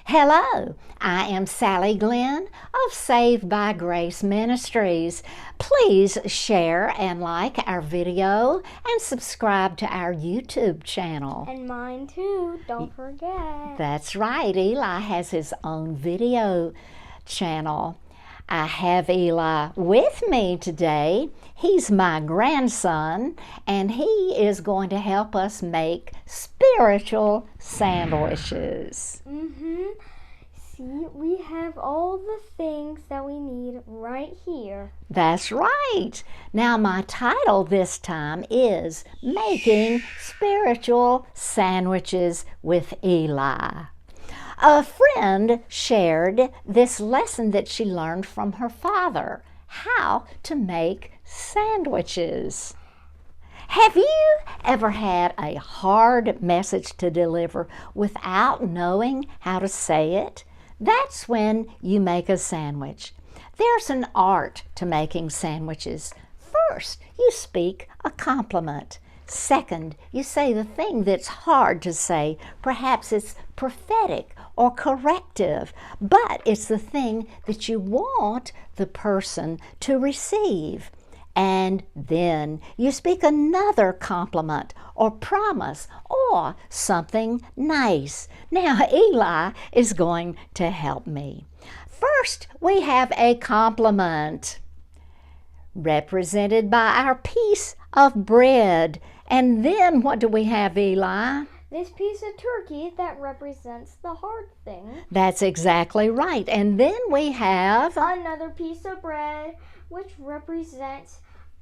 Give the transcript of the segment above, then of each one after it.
Hello, I am Sally Glenn of Saved by Grace Ministries. Please share and like our video and subscribe to our YouTube channel. And mine too, don't forget. That's right, Eli has his own video channel. I have Eli with me today. He's my grandson, and he is going to help us make spiritual sandwiches. See, we have all the things that we need right here. That's right. Now, my title this time is Making Spiritual Sandwiches with Eli. A friend shared this lesson that she learned from her father, how to make sandwiches. Have you ever had a hard message to deliver without knowing how to say it? That's when you make a sandwich. There's an art to making sandwiches. First, you speak a compliment. Second, you say the thing that's hard to say. Perhaps it's prophetic or corrective, but it's the thing that you want the person to receive. And then you speak another compliment or promise or something nice. Now, Eli is going to help me. First, we have a compliment represented by our piece of bread. And then what do we have, Eli? This piece of turkey that represents the hard thing. That's exactly right. And then we have another piece of bread, which represents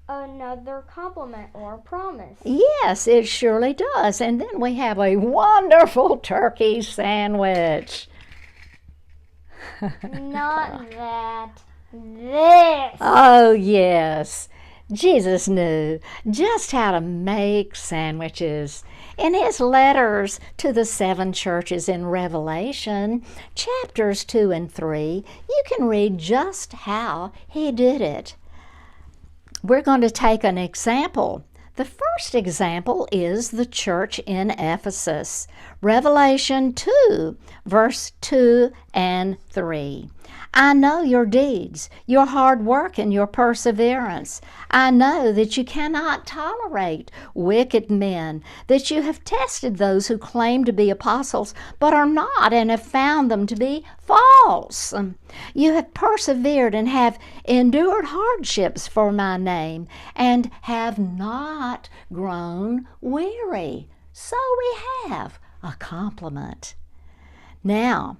another compliment or promise. Yes, it surely does. And then we have a wonderful turkey sandwich. Not that. This. Oh, yes. Jesus knew just how to make sandwiches. In his letters to the 7 churches in Revelation, chapters 2 and 3, you can read just how he did it. We're going to take an example. The first example is the church in Ephesus. Revelation 2, verse 2 and 3. I know your deeds, your hard work, and your perseverance. I know that you cannot tolerate wicked men, that you have tested those who claim to be apostles but are not, and have found them to be false. You have persevered and have endured hardships for my name, and have not grown weary. So we have a compliment. Now,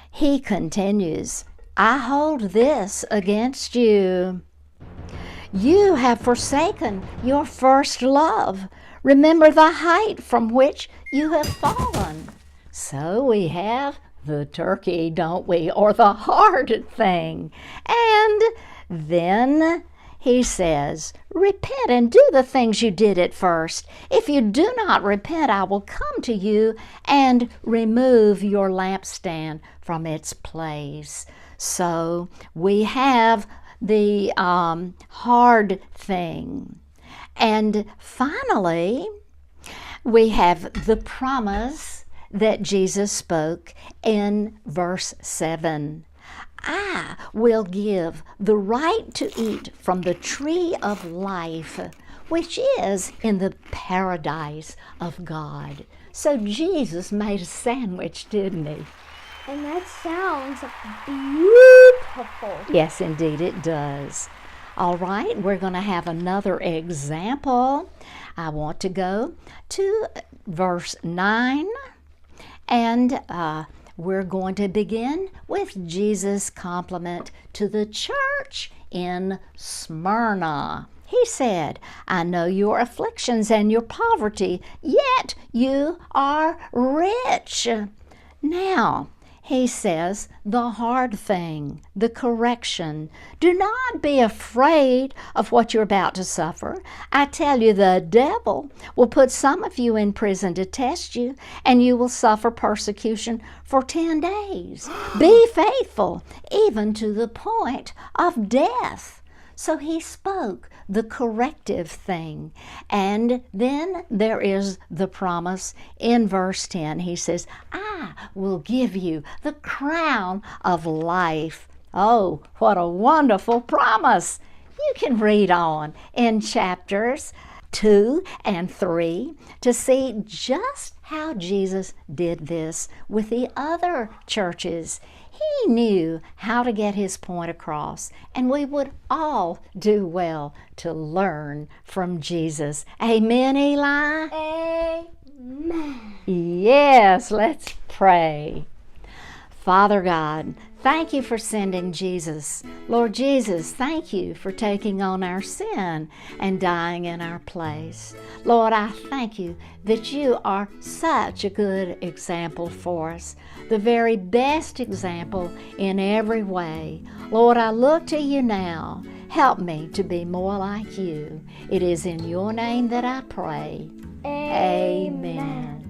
he continues, I hold this against you. You have forsaken your first love. Remember the height from which you have fallen. So we have the turkey, don't we? Or the hard thing. And then he says, repent and do the things you did at first. If you do not repent, I will come to you and remove your lampstand from its place. So we have the hard thing. And finally, we have the promise that Jesus spoke in verse 7. I will give the right to eat from the tree of life, which is in the paradise of God. So Jesus made a sandwich, didn't he? And that sounds beautiful. Yes, indeed it does. All right, we're going to have another example. I want to go to verse 9, and we're going to begin with Jesus' compliment to the church in Smyrna. He said, I know your afflictions and your poverty, yet you are rich. Now, he says the hard thing, the correction. Do not be afraid of what you're about to suffer. I tell you, the devil will put some of you in prison to test you, and you will suffer persecution for 10 days. Be faithful, even to the point of death. So he spoke the corrective thing. And then there is the promise in verse 10. He says, I will give you the crown of life. Oh, what a wonderful promise. You can read on in chapters 2 and 3 to see just how Jesus did this with the other churches. He knew how to get his point across, and we would all do well to learn from Jesus. Amen, Eli? Amen. Yes, let's pray. Father God, thank you for sending Jesus. Lord Jesus, thank you for taking on our sin and dying in our place. Lord, I thank you that you are such a good example for us, the very best example in every way. Lord, I look to you now. Help me to be more like you. It is in your name that I pray. Amen.